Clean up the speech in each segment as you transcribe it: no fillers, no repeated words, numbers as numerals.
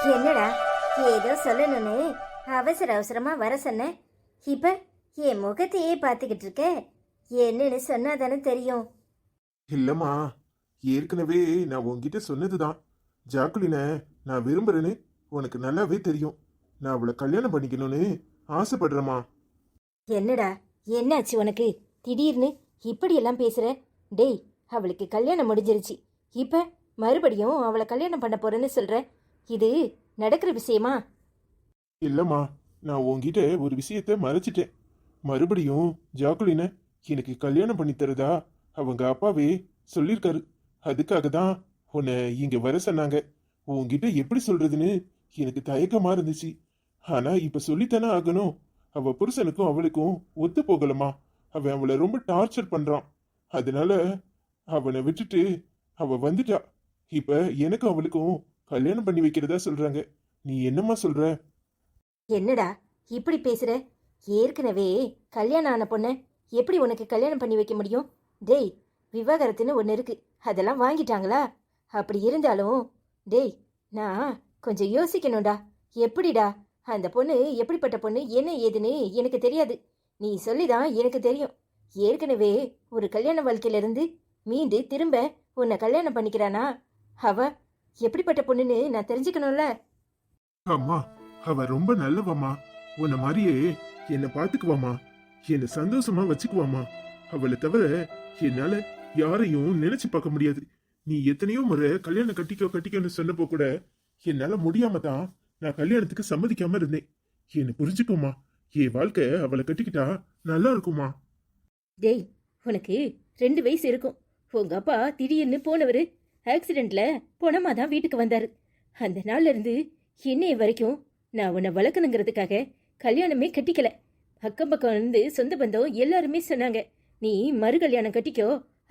என்னடா ஏதோ சொல்லணும்னு அவசர அவசரமா வர சொன்ன. இப்ப என் முகத்தையே பார்த்துக்கிட்டு இருக்க. என்னன்னு சொன்னாதானே தெரியும். இல்லம்மா, ஏற்கனவே நான் உன்கிட்ட சொன்னதுதான். ஜாக்குலினை நான் விரும்புறேன்னு உனக்கு நல்லாவே தெரியும். நான் அவளை கல்யாணம் பண்ணிக்கணும்னு ஆசைப்படுறேம்மா. என்னடா என்னாச்சு உனக்கு? திடீர்னு இப்படியெல்லாம் பேசுற. டேய், அவளுக்கு கல்யாணம் முடிஞ்சிருச்சு. இப்ப மறுபடியும் அவளை கல்யாணம் பண்ண போறேன்னு சொல்ற. இது நடக்கிற விஷயமா? இல்லம்மா, நான் உன்கிட்ட ஒரு விஷயத்த மறைச்சிட்டேன். மறுபடியும் ஜாக்குலினை எனக்கு கல்யாணம் பண்ணி தரதா அவங்க அப்பாவே சொல்லியிருக்காரு. அதுக்காக தான் உன்னை இங்க வர சொன்னாங்க. உன்கிட்ட எப்படி சொல்றதுன்னு எனக்கு தயக்கமா இருந்துச்சு. ஆனா இப்ப சொல்லித்தானே ஆகணும். அவ புருஷனுக்கும் அவளுக்கும் ஒத்து போகலமா. அவன் அவளை ரொம்ப டார்ச்சர் பண்றான். அதனால அவனை விட்டுட்டு அவ வந்துட்டா. இப்ப எனக்கும் அவளுக்கும் கல்யாணம் பண்ணி வைக்கிறதா சொல்றாங்க. நீ என்னம்மா சொல்ற? என்னடா இப்படி பேசுற? ஏற்கனவே கல்யாணம் ஆன பொண்ண எப்படி உனக்கு கல்யாணம் பண்ணி வைக்க முடியும்? டேய், விவாகரத்துன்னு ஒன்று இருக்கு. அதெல்லாம் வாங்கிட்டாங்களா? அப்படி இருந்தாலும் டேய், நான் கொஞ்சம் யோசிக்கணும்டா. எப்படிடா அந்த பொண்ணு எப்படிப்பட்ட பொண்ணு என்ன ஏதுன்னு எனக்கு தெரியாது. நீ சொல்லிதான் எனக்கு தெரியும். ஏற்கனவே ஒரு கல்யாண வாழ்க்கையிலிருந்து மீண்டு திரும்ப உன்னை கல்யாணம் பண்ணிக்கிறானா? அவ எப்படிப்பட்ட பொண்ணுன்னு நான் தெரிஞ்சுக்கணும்ல. அம்மா, அவ ரொம்ப நல்லவம்மா. உன்ன மாதிரியே என்ன பாத்துக்குவாமா, என்ன சந்தோஷமா வச்சுக்குவாமா. அவளை தவிர என்னால யாரையும் நினைச்சு பார்க்க முடியாது. நீ எத்தனையோ முறை கல்யாணம் கட்டிக்கோன்னு சொன்னப்போ கூட என்னால முடியாம தான் நான் கல்யாணத்துக்கு சம்மதிக்காம இருந்தேன். என்ன புரிஞ்சுக்கோமா. என் வாழ்க்கை அவளை கட்டிக்கிட்டா நல்லா இருக்குமா. டேய், உனக்கு 2 வயசு இருக்கும். உங்க அப்பா திடீர்னு போனவர் ஆக்சிடென்ட்ல பொணமா தான் வீட்டுக்கு வந்தாரு. அந்த நாள்ல இருந்து இன்னைய வரைக்கும் நான் உன்னை வளர்க்கணுங்கிறதுக்காக கல்யாணமே கட்டிக்கல. அக்கம் பக்கம் இருந்து சொந்த பந்தம் எல்லாருமே சொன்னாங்க, நீ மறு கல்யாணம் கட்டிக்கோ,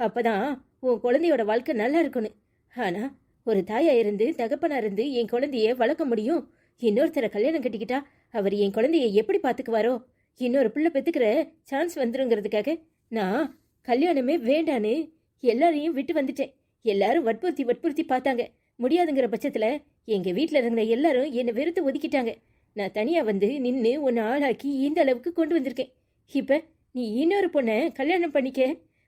அப்பதான் உன் குழந்தையோட வாழ்க்கை நல்லா இருக்கும்னு. ஆனா ஒரு தாயா இருந்து தகப்பனா இருந்து என் குழந்தைய வளர்க்க முடியும். இன்னொருத்தரை கல்யாணம் கட்டிக்கிட்டா அவர் என் குழந்தைய எப்படி பாத்துக்குவாரோ? இன்னொரு பிள்ளை பெத்துக்கிற சான்ஸ் வந்துருங்கிறதுக்காக நான் கல்யாணமே வேண்டான்னு எல்லாரையும் விட்டு வந்துட்டேன். எல்லாரும் வற்புறுத்தி பார்த்தாங்க. முடியாதுங்கிற பட்சத்துல எங்க வீட்டுல இருந்த எல்லாரும் என்னை வெறுத்து ஒதுக்கிட்டாங்க. நான் தனியா வந்து நின்று உன்னை ஆளாக்கி இந்த அளவுக்கு கொண்டு வந்திருக்கேன். இப்ப நீ இன்னொரு பொண்ணை கல்யாணம் பண்ணிக்க,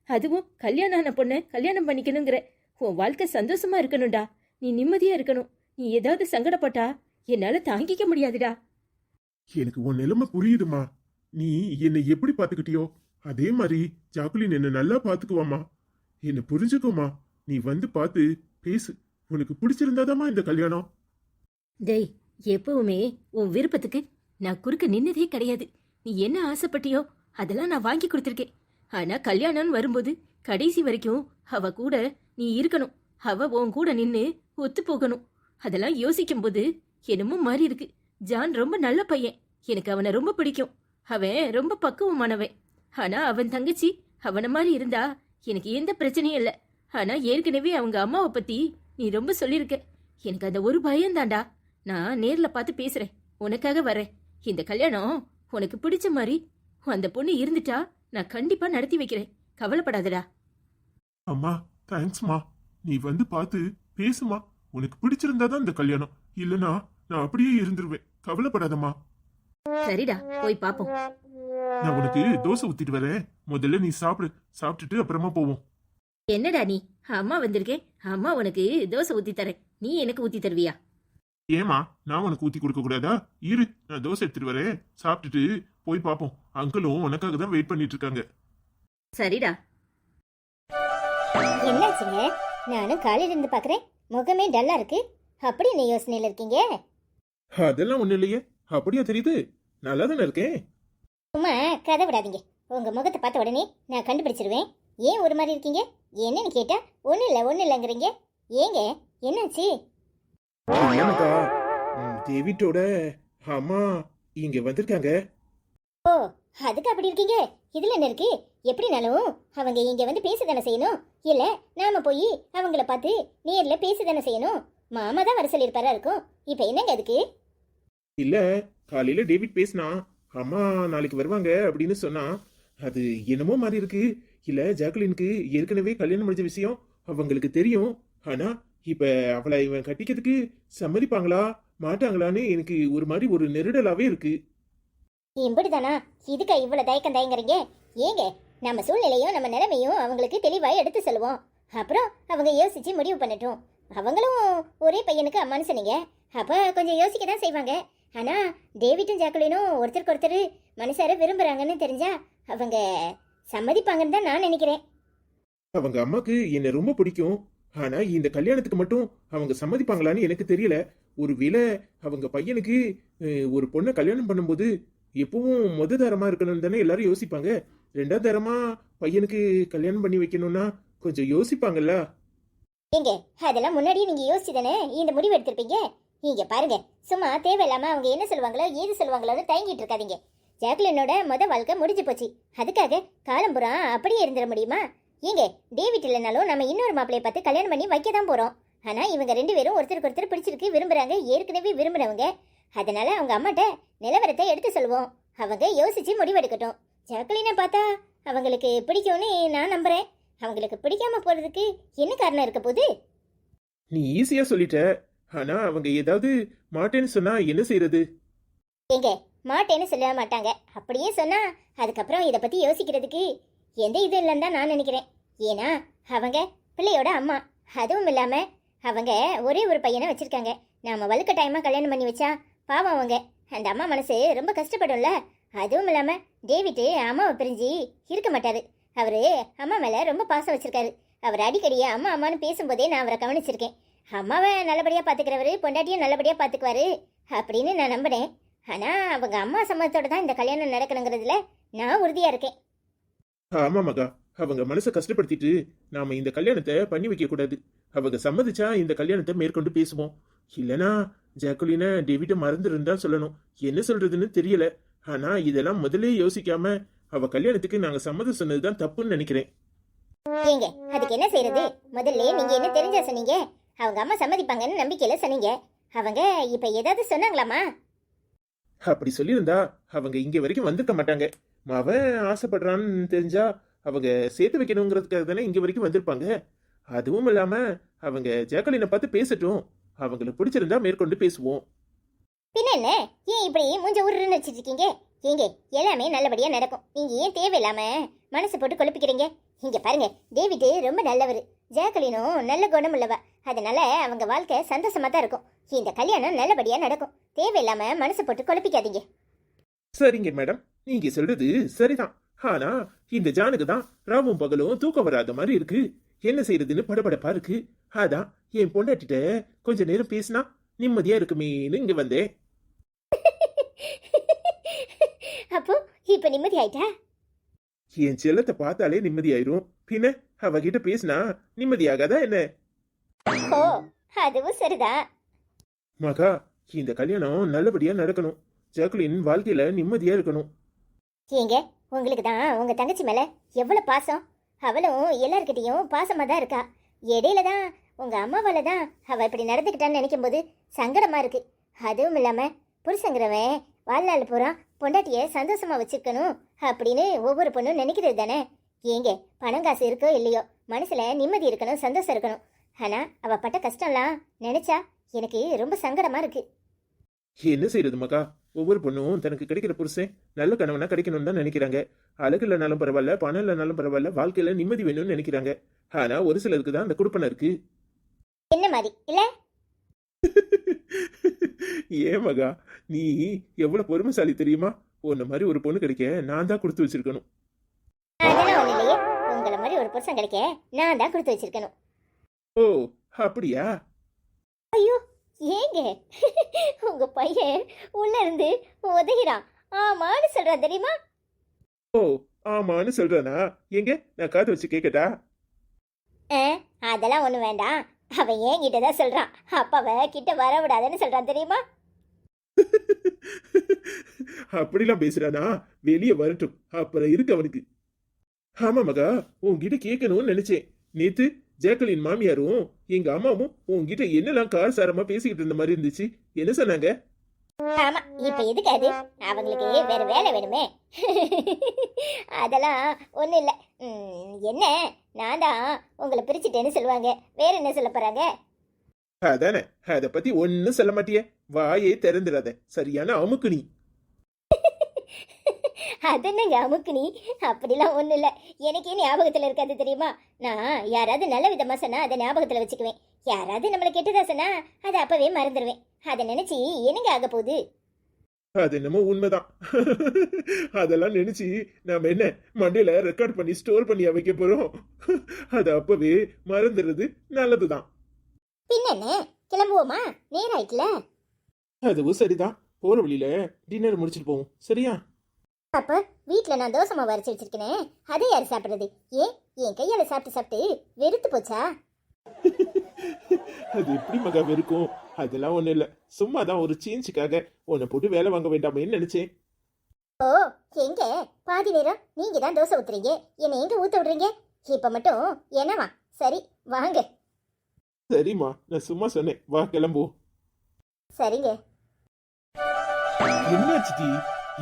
அதுவும் கல்யாணம் ஆன பொண்ணை கல்யாணம் பண்ணிக்கணுங்கிற. உன் வாழ்க்கை சந்தோஷமா இருக்கணும்டா. நீ நிம்மதியா இருக்கணும். நீ ஏதாவது சங்கடப்பட்டா என்னால தாங்கிக்க முடியாதுடா. எனக்கு உன் நிலைமை புரியுதுமா. நீ என்னை எப்படி பாத்துக்கிட்டியோ அதே மாதிரி ஜாக்குலின் என்ன நல்லா பாத்துக்குவாமா. என்ன புரிஞ்சுக்கோமா. நீ வந்து பார்த்து பேசு. உனக்கு பிடிச்சிருந்தாதாமா இந்த கல்யாணம். டேய், எப்பவுமே உன் விருப்பத்துக்கு நான் குறுக்க நின்னதே கிடையாது. நீ என்ன ஆசைப்பட்டியோ அதெல்லாம் நான் வாங்கி கொடுத்துருக்கேன். ஆனா கல்யாணம்னு வரும்போது கடைசி வரைக்கும் அவ கூட நீ இருக்கணும். அவ உன் கூட நின்னு ஒத்து போகணும். அதெல்லாம் யோசிக்கும் போது என்னமோ மாறி இருக்கு. ஜான் ரொம்ப நல்ல பையன். எனக்கு அவனை ரொம்ப பிடிக்கும். அவன் ரொம்ப பக்குவமானவன். ஆனா அவன் தங்கச்சி அவனை மாதிரி இருந்தா எனக்கு எந்த பிரச்சனையும் இல்லை. ஆனா ஏற்கனவே அவங்க அம்மாவை பத்தி நீ ரொம்ப சொல்லியிருக்க. எனக்கு அந்த ஒரு பயம்தான்டா. நான் நேர்ல பார்த்து பேசுறேன். உனக்காக வரேன். இந்த கல்யாணம் உனக்கு பிடிச்ச மாதிரி அந்த பொண்ணு இருந்துட்டா நான் கண்டிப்பா நடத்தி வைக்கிறேன். கவலைப்படாதடா. அம்மா, தேங்க்ஸ்மா. நீ வந்து பார்த்து பேசுமா. உனக்கு பிடிச்சிருந்தாதான் இந்த கல்யாணம். இல்லனா நான் அப்படியே இருந்துருவேன். கவலைப்படாதம்மா. சரிடா, போய் பாப்போம். நான் உனக்கு தோசை ஊத்திட்டு வரேன். முதல்ல நீ சாப்பிடு. சாப்பிட்டுட்டு அப்புறமா போவோம். என்னடா நீ? அம்மா வந்திருக்கேன், அம்மா உனக்கு தோசை ஊத்தி தரேன், நீ எனக்கு ஊத்தி தருவியா? ஏமா, நான் உனக்கு ஊத்தி கொடுக்க கூடாதா? இரு, நான் தோசை எடுத்துட்டு வரேன். சாப்பிட்டுட்டு போய் பாப்போம். அங்கிளும் உனக்காக தான் வெயிட் பண்ணிட்டு இருக்காங்க. சரிடா. என்னாச்சுங்க? நானும் காலையில இருந்து பாக்குறேன், முகமே டல்லா இருக்கு. அப்படி என்ன யோசனையில இருக்கீங்க? அதெல்லாம் ஒண்ணு இல்லையே. அப்படியா தெரியுது? நல்லா தானே இருக்கேன். சும்மா கதை விடாதீங்க. உங்க முகத்தை பார்த்த உடனே நான் கண்டுபிடிச்சிருவேன். ஏன் ஒரு மாதிரி இருக்கீங்க? என்னன்னு கேட்டா ஒண்ணு இல்லைங்கிறீங்க. ஏங்க, என்னாச்சு? என்னக்கா, டேவிட்டோட அம்மா இங்க வந்திருக்காங்க. ஓ, அதுக்கு அப்படி இருக்கீங்க. இதுல என்ன இருக்கு? எப்படினாலும் அவங்க இங்க வந்து பேசதானே செய்யணும். இல்ல நாம போய் அவங்கள பார்த்து நேர்ல பேசதானே செய்யணும். மாமா தான் வர சொல்லியிருப்பாரா இருக்கும். இப்ப என்னங்க அதுக்கு? இல்ல, காலையில டேவிட் பேசினா அம்மா நாளைக்கு வருவாங்க அப்படின்னு சொன்னா. அது என்னமோ மாதிரி இருக்கு. இல்ல, ஜாக்குலினுக்கு ஏற்கனவே கல்யாணம் முடிஞ்ச விஷயம் அவங்களுக்கு தெரியும். ஆனா இப்ப அவளை இவன் கட்டிக்கிறதுக்கு சம்மதிப்பாங்களா மாட்டாங்களான்னு எனக்கு ஒரு மாதிரி ஒரு நெருடலாவே இருக்கு. இப்படிதானா? இதுக்கா இவ்வளவு தயக்கம் தயங்குறீங்க? ஏங்க, நம்ம சூழ்நிலையும் நம்ம நிலைமையும் அவங்களுக்கு தெளிவாக எடுத்து சொல்லுவோம். அப்புறம் அவங்க யோசிச்சு முடிவு பண்ணட்டும். அவங்களும் ஒரே பையனுக்கு அம்மான்னு சொன்னீங்க, அப்ப கொஞ்சம் யோசிக்க தான் செய்வாங்க. ஆனா டேவிட்டும் ஜாக்குலினும் ஒருத்தருக்கு ஒருத்தர் மனசார விரும்புறாங்கன்னு தெரிஞ்சா அவங்க சம்மதிப்பாங்கன்னு தான் நான் நினைக்கிறேன். அவங்க அம்மாக்கு என்ன ரொம்ப பிடிக்கும். ஆனா இந்த கல்யாணத்துக்கு மட்டும் அவங்க சம்மதிப்பாங்களான்னு எனக்கு தெரியல. ஒருவேளை அவங்க பையனுக்கு ஒரு பொண்ணை கல்யாணம் பண்ணும்போது எப்பவும் முத தரமா இருக்கணும்னு தானே எல்லாரும் யோசிப்பாங்க. ரெண்டாவது தரமா பையனுக்கு கல்யாணம் பண்ணி வைக்கணும்னா கொஞ்சம் யோசிப்பாங்கல்ல. ஏங்க, அதெல்லாம் முன்னாடியே நீங்க யோசிச்சு தானே இந்த முடிவு எடுத்திருப்பீங்க. நீங்க பாருங்க, சும்மா தேவையில்லாம அவங்க என்ன சொல்லுவாங்களோ ஏது சொல்லுவாங்களோன்னு தயங்கிட்டு இருக்காதீங்க. ஜாக்லினோட வாழ்க்கை முடிஞ்சு போச்சு. அதுக்காக காலம்புறா அப்படியே இருந்துட முடியுமா? ஏங்க, டேவிட் இல்லைனாலும் நம்ம இன்னொரு மாப்பிளைய பார்த்து கல்யாணம் பண்ணி வைக்க தான் போறோம். ஆனா இவங்க ரெண்டு பேரும் ஒருத்தருக்கு ஒருத்தர் பிடிச்சிருக்கு, விரும்புறாங்க, ஏற்கனவே விரும்புறவங்க. அதனால அவங்க அம்மாட்ட நிலவரத்தை எடுத்து சொல்லுவோம். அவங்க யோசிச்சு முடிவெடுக்கட்டும். ஜாக்லினை பார்த்தா அவங்களுக்கு பிடிக்கும்னு நான் நம்புறேன். அவங்களுக்கு பிடிக்காம போறதுக்கு என்ன காரணம் இருக்க போகுது? நீ ஈஸியா சொல்லிட்ட. ஆனா அவங்க ஏதாவது மாட்டேன்னு சொன்னா என்ன செய்யறது? ஏங்க, மாட்டேன்னு சொல்ல மாட்டாங்க. அப்படியே சொன்னா அதுக்கப்புறம் இதை பத்தி யோசிக்கிறதுக்கு எந்த இது இல்லைன்னு தான் நான் நினைக்கிறேன். ஏன்னா அவங்க பிள்ளையோட அம்மா. அதுவும் இல்லாம அவங்க ஒரே ஒரு பையனை வச்சிருக்காங்க. நாம வலுக்கட்டாயமா கல்யாணம் பண்ணி வச்சா பாவம் அவங்க அந்த அம்மா மனசு ரொம்ப கஷ்டப்படும்ல. அதுவும் இல்லாம டேவிட் அம்மாவை பிரிஞ்சு இருக்க மாட்டாரு. அவரு அம்மா மேல ரொம்ப பாசம் வச்சிருக்காரு. அவர் அடிக்கடியே அம்மா அம்மான்னு பேசும்போதே நான் அவரை கவனிச்சிருக்கேன். அம்மாவை நல்லபடியா பாத்துக்கிறவரு பொண்டாட்டியும் நல்லபடியா பாத்துக்குவாரு அப்படின்னு நான் நம்பினேன். ஆனா அவங்க அம்மா சம்மதத்தோட தான் இந்த கல்யாணம் நடக்கணுங்கிறதுல நான் உறுதியா இருக்கேன். ஆமா மகா, அவங்க மனசை கஷ்டப்படுத்திட்டு நாம இந்த கல்யாணத்தை பண்ணி வைக்க கூடாது. அவங்க சம்மதிச்சா இந்த கல்யாணத்தை மேற்கொண்டு பேசுவோம். இல்லனா ஜாக்குலின டேவிட்ட மறந்துருந்தா சொல்லணும். என்ன சொல்றதுன்னு தெரியல. ஆனா இதெல்லாம் முதல்ல யோசிக்காம அவ கல்யாணத்துக்கு நாங்க சம்மதம் சொன்னதுதான் தப்புன்னு நினைக்கிறேன். ஏங்க, அதுக்கு என்ன செய்யறது? முதல்ல நீங்க என்ன தெரிஞ்சா சொன்னீங்க? அவங்க அம்மா சம்மதிப்பாங்கன்னு நம்பிக்கையில சொன்னீங்க. அவங்க இப்ப ஏதாவது சொன்னாங்களாமா? அப்படி சொல்லியிருந்தா அவங்க இங்க வரைக்கும் வந்திருக்க மாட்டாங்க. அவன் ஆசைப்படுறான்னு தெரிஞ்சா அவங்க சேர்த்து வைக்கணுங்கிறதுக்காக தானே இங்க வரைக்கும் வந்திருப்பாங்க. அதுவும் இல்லாம அவங்க ஜாக்கலினை பார்த்து பேசட்டும். அவங்களுக்கு பிடிச்சிருந்தா மேற்கொண்டு பேசுவோம். பின்ன என்ன, ஏன் இப்படி மூஞ்ச உருன்னு வச்சிட்டு இருக்கீங்க? ஏங்க, எல்லாமே நல்லபடியா நடக்கும். நீங்க ஏன் தேவையில்லாம மனசு போட்டு குழப்பிக்கிறீங்க? இங்க பாருங்க, டேவிட் ரொம்ப நல்லவர், ஜாக்கலினும் நல்ல குணம் உள்ளவ. அதனால அவங்க வாழ்க்கை சந்தோஷமா தான் இருக்கும். இந்த கல்யாணம் நல்லபடியா நடக்கும். தேவையில்லாம மனசு போட்டு குழப்பிக்காதீங்க. சரிங்க மேடம், நீங்க சொல்றது சரிதான். ஆனா இந்த ஜானுக்கு தான் ராவும் பகலும் தூக்கம் வராத மாதிரி இருக்கு. என்ன செய்யறதுன்னு படபடப்பா இருக்கு. அதான் என் பொண்டாட்டிட்ட கொஞ்ச நேரம் பேசினா நிம்மதியா இருக்குமேன்னு இங்க வந்தேன். அப்போ இப்ப நிம்மதி ஆயிட்டா? என் செல்லத்தை பார்த்தாலே நிம்மதியாயிரும். பின்ன அவகிட்ட பேசினா நிம்மதியாகாதா என்ன? ஓ, அதுவும் சரிதான். மகா, இந்த கல்யாணம் நல்லபடியா நடக்கணும். ஜாக்குலின் வாழ்க்கையில நிம்மதியா இருக்கணும். ஏங்க, உங்களுக்கு தான் உங்க தங்கச்சி மேல எவ்வளவு பாசம். அவளும் எல்லார்கிட்டையும் பாசமா தான் இருக்கா. இடையில தான் உங்க அம்மாவால தான் அவ இப்படி நடந்துக்கிட்டான்னு நினைக்கும் போது சங்கடமா இருக்கு. அதுவும் இல்லாம புருஷங்கிறவன் வாழ்நாள் பூரா பொண்டாட்டிய சந்தோஷமா வச்சிருக்கணும் அப்படின்னு ஒவ்வொரு பொண்ணும் நினைக்கிறது தானே. ஏங்க, பணம் காசு இருக்கோ இல்லையோ, மனசுல நிம்மதி இருக்கணும், சந்தோஷம் இருக்கணும். ஆனா அவ பட்ட கஷ்டம்லாம் நினைச்சா எனக்கு ரொம்ப சங்கடமா இருக்கு. என்ன செய்யறது மகா? ஒவ்வொரு பொண்ணும் தனக்கு கிடைக்கிற புருஷன் நல்ல கணவனா கிடைக்கணும்னு தான் நினைக்கிறாங்க. அழகு இல்லைனாலும் பரவாயில்ல, பணம் இல்லைனாலும் பரவாயில்ல, வாழ்க்கையில நிம்மதி வேணும்னு நினைக்கிறாங்க. ஆனா ஒரு சிலருக்கு தான் அந்த குடுப்பனை இருக்கு. என்ன மாதிரி இல்ல? ஏன் மகா, நீ எவ்வளவு பொறுமைசாலி தெரியுமா? உன்ன மாதிரி ஒரு பொண்ணு கிடைக்க நான் தான் கொடுத்து வச்சிருக்கணும். அதெல்லாம் ஒண்ணு இல்லையே, உங்களை மாதிரி ஒரு புருஷன் கிடைக்க நான் தான் கொடுத்து வச்சிருக்கணும். ஓ, அப்படியா? ஐயோ, ஏங்க, உங்க பையன் உள்ள இருந்து உதகிறான். ஆமான்னு சொல்றான் தெரியுமா? ஓ, ஆமான்னு சொல்றானா? எங்க நான் காது வச்சு கேட்கட்டா? அதெல்லாம் ஒண்ணு வேண்டாம். அவன் ஏன் கிட்டதான் சொல்றான். அப்பாவை கிட்ட வர விடாதன்னு சொல்றான் தெரியுமா? அப்படிலாம் பேசுறானா? வெளியே வரட்டும், அப்புறம் இருக்கு அவனுக்கு. ஆமா மகா, உன்கிட்ட கேட்கணும்னு நினைச்சேன். நேத்து ஜாக்கலின் மாமியாரும் எங்க அம்மாவும் உன்கிட்ட என்னெல்லாம் காரசாரமா பேசிக்கிட்டு இருந்த மாதிரி இருந்துச்சு. என்ன சொன்னாங்க? ஆமா, இப்ப எதுக்கு அது? அவங்களுக்கு வேற வேலை வேணுமே. அதெல்லாம் ஒண்ணு இல்ல. என்ன, நான் தான் உங்களை பிரிச்சுட்டேன்னு சொல்லுவாங்க. வேற என்ன சொல்ல போறாங்க? அதானே, அத பத்தி ஒன்னும் சொல்ல மாட்டியே. வாயே திறந்துடாத, சரியான அமுக்கு நீ. அதென்னங்க அமுக்கு நீ? அப்படிலாம் ஒண்ணும் இல்ல. எனக்கே ஞாபகத்துல இருக்காது தெரியுமா? நான் யாராவது நல்ல விதமா சொன்னா அதை ஞாபகத்துல வச்சுக்குவேன். யாராவது நம்மளை கெட்டதா சொன்னா அதை அப்பவே மறந்துடுவேன். அதை நினைச்சு என்னங்க ஆக போகுது? அது என்னமோ உண்மைதான். அதெல்லாம் நினைச்சு நாம என்ன மண்டையில ரெக்கார்ட் பண்ணி ஸ்டோர் பண்ணி வைக்க போறோம்? அது அப்பவே மறந்துடுறது நல்லதுதான். பின்ன கிளம்புவோமா? நேரம் ஆயிட்டுல. அதுவும் சரிதான். போற வழியில டின்னர் முடிச்சிட்டு போவோம், சரியா? அப்ப வீட்ல நான் தோசை மாவு அரைச்சு வச்சிருக்கேன். அதை யாரு சாப்பிடுறது? ஏன் என் கையால சாப்பிட்டு சாப்பிட்டு வெறுத்து போச்சா? அது எப்படி மகா வெறுக்கும்? அதெல்லாம் ஒண்ணும் இல்ல, சும்மா தான் ஒரு சேஞ்சுக்காக உன்னை போட்டு வேலை வாங்க வேண்டாமேன்னு நினைச்சேன். ஓ, எங்க பாதி நேரம் நீங்க தான் தோசை ஊத்துறீங்க, என்னை எங்க ஊத்த விடுறீங்க? இப்ப மட்டும் என்னவா? சரி வாங்க. சரிம்மா, நான் சும்மா சொன்னேன், வா கிளம்புவோம். சரிங்க. என்னாச்சு டி?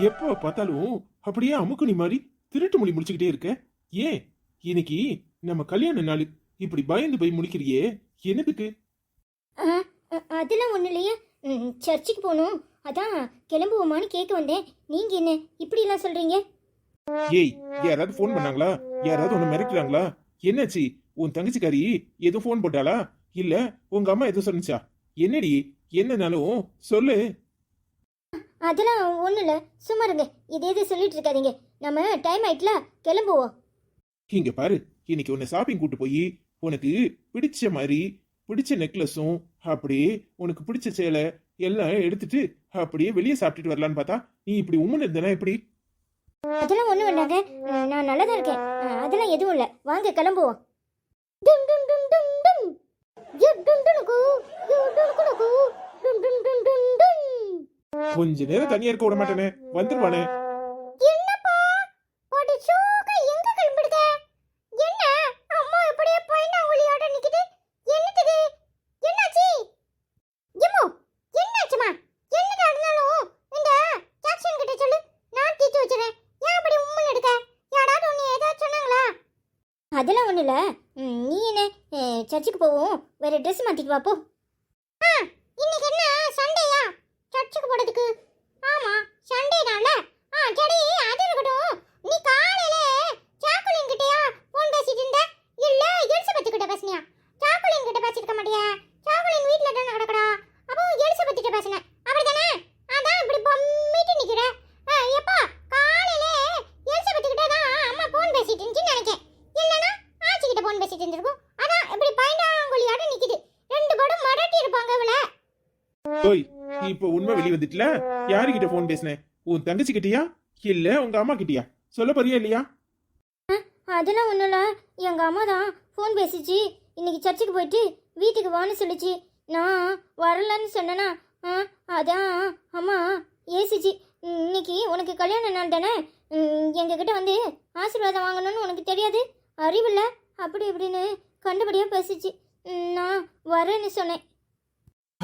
எப்ப பார்த்தாலும் அப்படியே அமுக்குனி மாதிரி திருட்டு மொழி முடிச்சுக்கிட்டே இருக்க. ஏன் இன்னைக்கு நம்ம கல்யாண நாள், இப்படி பயந்து போய் முடிக்கிறியே, என்னதுக்கு? அதெல்லாம் ஒண்ணு இல்லையே. சர்ச்சுக்கு போகணும், அதான் கிளம்புவோமான்னு கேட்க வந்தேன். நீங்க என்ன இப்படி எல்லாம் சொல்றீங்க? ஏய், யாராவது ஃபோன் பண்ணாங்களா? யாராவது உன்னை மிரட்டுறாங்களா? என்னாச்சு? உன் தங்கச்சிக்காரி எதுவும் ஃபோன் போட்டாளா? இல்ல உங்க அம்மா எதுவும் சொன்னிச்சா? என்னடி, என்னனாலும் சொல்லு. அதெல்லாம் ஒண்ணு இல்ல, சும்மா இருங்க. இதே இது சொல்லிட்டு இருக்காதீங்க. நம்ம டைம் ஆயிட்டுல, கிளம்புவோம். இங்க பாரு, இன்னைக்கு உன்னை ஷாப்பிங் கூட்டு போய் உனக்கு பிடிச்ச மாதிரி பிடிச்ச நெக்லஸும் அப்படியே உனக்கு பிடிச்ச சேலை எல்லாம் எடுத்துட்டு அப்படியே வெளியே சாப்பிட்டுட்டு வரலான்னு பார்த்தா நீ இப்படி உம்முன்னு இருந்தனா எப்படி? அதெல்லாம் ஒண்ணு வேண்டாங்க, நான் நல்லா தான் இருக்கேன். அதெல்லாம் எதுவும் இல்ல, வாங்க கிளம்புவோம். டும் டும் டும் டும் டும். யு டும் டுனுகு, யு டுனுகுனுகு, டும் டும் டும் டும் டும். கொஞ்ச நேரம் தனியா இருக்க விட மாட்டேனே, வந்துருவானே. என்னப்பா போடி சோக எங்க கிளம்பிடுங்க? என்ன அம்மா இப்படியே பையனா ஒளியோட நிக்குது? என்னது? என்னாச்சு? எம்மோ என்னாச்சுமா? என்ன நடந்தாலும் இந்த ஜாக்சன் கிட்ட சொல்லு, நான் தீத்து வச்சறேன். ஏன் இப்படி உம்முன்னு எடுக்க? யாராவது உன்னை ஏதாவது சொன்னாங்களா? அதெல்லாம் ஒண்ணு இல்ல. நீ என்ன சர்ச்சுக்கு போவோம், வேற ட்ரெஸ் மாத்திட்டு வா போ. இன்னைக்கு என்ன சண்டேயா சர்ச்சுக்கு போறதுக்கு? ஆமா சண்டே நாள்ல. சரி அது இருக்கட்டும். நீ காலையில சாக்குலின் கிட்டயா போன் பேசிட்டு இருந்த, இல்ல எலிசபெத் கிட்ட பேசினியா? சாக்குலின் கிட்ட பேசிருக்க மாட்டியா? சாக்குலின் வீட்ல தான் கிடக்குறா. அப்போ எலிசபெத் கிட்ட பேசினேன், அப்படிதானே? அதான் இப்படி பொம்மிட்டு நிக்கிற. எப்பா காலையில எலிசபெத் கிட்ட தான் அம்மா போன் பேசிட்டு இருந்துச்சுன்னு நினைக்கிறேன். இல்லனா ஆச்சி கிட்ட போன் பேசிட்டு இருந்திருக்கும். அதான் இப்படி பைண்டாங்குழியோட நிக்குது. ரெண்டு பேரும் மடட்டி இருப்பாங்க இவள. ஓய், இப்ப உண்மை வெளிய வந்துட்டுல. யாருகிட்ட போன் பேசினேன்? உன் தங்கச்சி கிட்டயா இல்ல உங்க அம்மா கிட்டயா? சொல்ல போறியா இல்லையா? அதெல்லாம் ஒண்ணும் இல்ல, எங்க அம்மா தான் ஃபோன் பேசிச்சு. இன்னைக்கு சர்ச்சுக்கு போயிட்டு வீட்டுக்கு வான்னு சொல்லிச்சு. நான் வரலன்னு சொன்னேனா, அதான் அம்மா ஏசிச்சு. இன்னைக்கு உனக்கு கல்யாண நாள் தானே, எங்ககிட்ட வந்து ஆசீர்வாதம் வாங்கணும்னு உனக்கு தெரியாது, அறிவில்ல, அப்படி இப்படின்னு கண்டுபடியா பேசிச்சு. நான் வரேன்னு சொன்னேன்.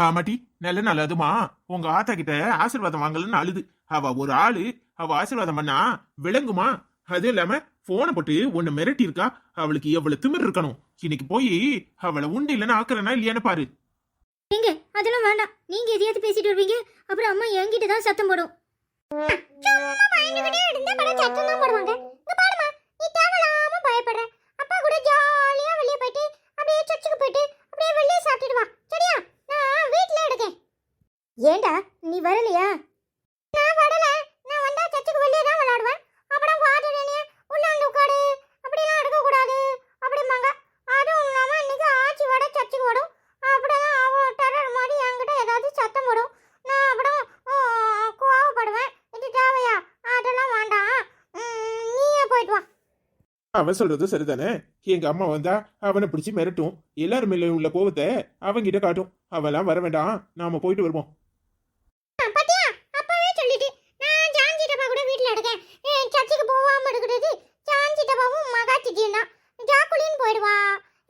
ஆமாட்டி, நல்ல நல்லதுமா. உங்க ஆத்தா கிட்ட ஆசீர்வாதம் வாங்கலன்னு அழுது. அவ ஒரு ஆளு, அவ ஆசீர்வாதம் பண்ணா விளங்குமா? அது இல்லாம போனை போட்டு உன்னை மிரட்டி இருக்கா. அவளுக்கு எவ்வளவு திமிர் இருக்கணும். இன்னைக்கு போய் அவளை உண்டு இல்லைன்னு ஆக்குறனா இல்லையான்னு பாரு. நீங்க அதெல்லாம் வேண்டாம். நீங்க எதையாவது பேசிட்டு வருவீங்க, அப்புறம் அம்மா என்கிட்ட தான் சத்தம் போடும். சும்மா பயந்துகிட்டே இருந்தா பல சத்தம் தான் போடுவாங்க. இங்க பாருமா, நீ தேவலாம பயப்படுற. அப்பா கூட ஜாலியா வெளிய போயிட்டு அப்படியே சர்ச்சுக்கு போயிட்டு அப்படியே வெளிய சாப்பிட்டுட்டு வா, சரியா? நான் வீட்ல இருக்கேன். ஏண்டா நீ வரலையா? நான் வரல. நான் வந்தா சர்ச்சுக்கு வெளிய தான் விளையாடுவேன். அப்புறம் ஃபாதர் என்னைய உள்ள வந்து உட்காரு, அப்படிலாம் இருக்க கூடாது அப்படிம்பாங்க. அதுவும் இல்லாம இன்னைக்கு ஆச்சி வட சர்ச்சுக்கு வரும். அப்படிதான் அவ டெரர் மாதிரி என்கிட்ட ஏதாவது சத்தம் போடும். நான் அப்புறம் கோவப்படுவேன். இது தேவையா? அதெல்லாம் வேண்டாம், நீயே போயிட்டு வா. அவன் சொல்றது சரிதானே. எங்க அம்மா வந்தா அவனை பிடிச்சி மிரட்டும். எல்லாரும் மேல உள்ள கோவத்தை அவங்கிட்ட காட்டும். அவெல்லாம் வர வேண்டாம், நாம போயிட்டு வருவோம். பாத்தியா, அப்பவே சொல்லிட்டு நான் ஜான்சி டப்பா கூட வீட்ல இருக்கேன். சர்ச்சுக்கு போகாம இருக்கிறது ஜான்சி டப்பாவும் மகாச்சிட்டியும் தான். ஜாக்குலின் போயிடுவா,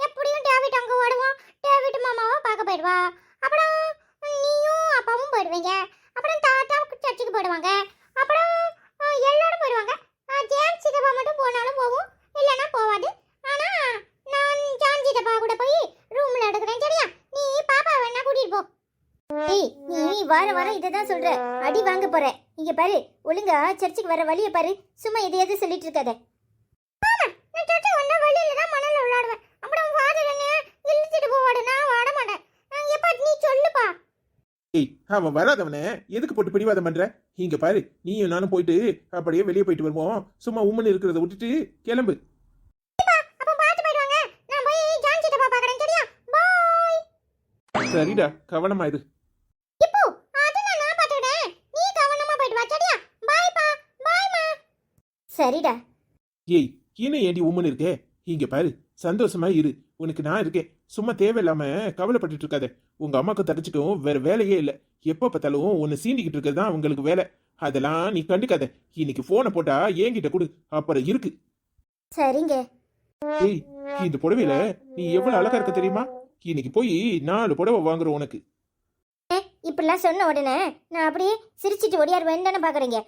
எப்படியும் டேவிட் அங்க ஓடுவான். டேவிட் மாமாவை பார்க்க போயிடுவா. அப்புறம் நீயும் அப்பாவும் போயிடுவீங்க. அப்புறம் தாத்தா சர்ச்சுக்கு போயிடுவாங்க. அப்புறம் எல்லாரும் போயிடுவாங்க. ஜான்சி டப்பா மட்டும் போனாலும் போகும், இல்லைன்னா போவாது. ஆனா நான் ஜான்சி டப்பா கூட போய் ரூம்ல எடுக்கிறேன், சரியா? நீ பாப்பா வேணா கூட்டிட்டு போ. ஏய், நீ வார வர இதை தான் சொல்ற. அடி வாங்க போற. இங்க பாரு, ஒழுங்கா சர்ச்சுக்கு வர வழியை பாரு. சும்மா எதையாவது சொல்லிட்டு இருக்காத. நான் சர்ச்சு வந்தா வழியில தான் மணல்ல விளையாடுவேன். அப்புறம் ஃபாதர் என்ன இழுத்துட்டு போவாடு. நான் வாட மாட்டேன். எப்பா நீ சொல்லுப்பா. ஏய், அவன் வராதவன எதுக்கு போட்டு பிடிவாதம் பண்ற? இங்க பாரு, நீயும் நானும் போயிட்டு அப்படியே வெளியே போயிட்டு வருவோம். சும்மா உம்மன் இருக்கிறத விட்டுட்டு கிளம்பு. அப்ப பாத்து போயிடுவாங்க. நான் போய் ஜான் சித்தப்பா பார்க்கறேன். சரியா? பை. சரிடா, கவனமா இரு. இப்போ அதெல்லாம் நான் பாத்துக்கிறேன். நீ கவனமா போயிட்டு வா. சரியா? பைப்பா. பைமா. சரிடா. ஏய், இன்னும் ஏண்டி உம்மன் இருக்கே? இங்க பாரு, சந்தோஷமா இரு. உனக்கு நான் இருக்கேன். சும்மா தேவையில்லாம கவலைப்பட்டுட்டு இருக்காத. உங்க அம்மாக்கு தடிச்சுக்கும் வேற வேலையே இல்ல. எப்ப பார்த்தாலும் உன்னை சீண்டிக்கிட்டு இருக்கிறது தான் உங்களுக்கு வேலை. அதெல்லாம் நீ கண்டுக்காத. இன்னைக்கு போனை போட்டா என்கிட்ட கொடு, அப்புறம் இருக்கு. சரிங்க. ஏய், இந்த புடவையில நீ எவ்வளவு அழகா இருக்க தெரியுமா? இன்னைக்கு போய் 4 புடவை வாங்குறோம் உனக்கு. இப்படிலாம் சொன்ன உடனே நான் அப்படியே சிரிச்சிட்டு ஓடியாருவேன்னு தானே பாக்குறீங்க.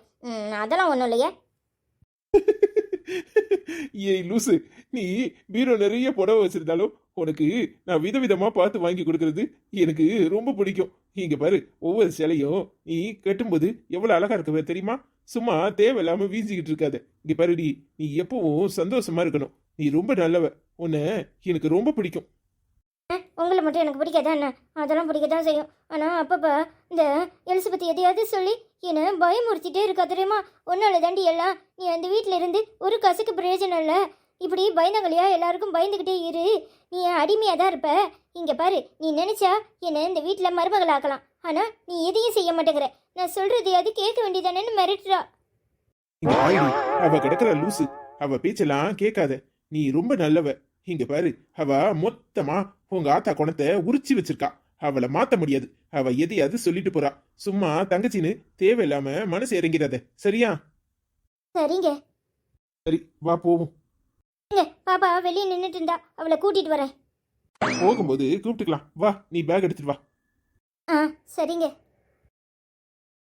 அதெல்லாம் ஒண்ணும் இல்லையே. ஏய் லூசு, நீ பீரோ நிறைய புடவை வச்சிருந்தாலும் உனக்கு நான் விதவிதமா பார்த்து வாங்கி கொடுக்கறது எனக்கு ரொம்ப பிடிக்கும். இங்க பாரு, ஒவ்வொரு சிலையும் நீ கட்டும்போது எவ்வளவு அழகா இருக்கவே தெரியுமா? சும்மா தேவையில்லாம வீஞ்சிக்கிட்டு இருக்காத. இங்க பாருடி, நீ எப்பவும் சந்தோஷமா இருக்கணும். நீ ரொம்ப நல்லவ. உன்னை எனக்கு ரொம்ப பிடிக்கும். உங்களை மட்டும் எனக்கு பிடிக்காதா என்ன? அதெல்லாம் பிடிக்கதான் செய்யும். ஆனால் அப்பப்போ இந்த எலிசபெத் எதையாவது சொல்லி என்னை பயமுறுத்திட்டே இருக்கா தெரியுமா? ஒன்னால தாண்டி எல்லாம். நீ அந்த வீட்டில் இருந்து ஒரு கசுக்கு பிரயோஜனம் இல்லை. இப்படி பயந்தங்களையா எல்லாருக்கும் பயந்துக்கிட்டே இரு. நீ அடிமையாக தான் இருப்ப. இங்கே பாரு, நீ நினைச்சா என்னை இந்த வீட்டில் மருமகளாக்கலாம். ஆனால் நீ எதையும் செய்ய மாட்டேங்கிற. நான் சொல்றதையாவது கேட்க வேண்டியதானேன்னு மிரட்டுறா. இங்க பாருடி, அவ கிடக்குற லூசு. அவ பேச்செல்லாம் கேட்காத. நீ ரொம்ப நல்லவ. இங்க பாரு, அவ மொத்தமா உங்க ஆத்தா குணத்தை உரிச்சு வச்சிருக்கா. அவளை மாத்த முடியாது. அவ எதையாவது சொல்லிட்டு போறா. சும்மா தங்கச்சின்னு தேவையில்லாம மனசு இறங்கிறத. சரியா? சரிங்க. சரி, வா போவோம். பாப்பா வெளியே நின்றுட்டு இருந்தா, அவளை கூட்டிட்டு வரேன். போகும்போது கூப்பிட்டுக்கலாம். வா, நீ பேக் எடுத்துட்டு வா. ஆ சரிங்க.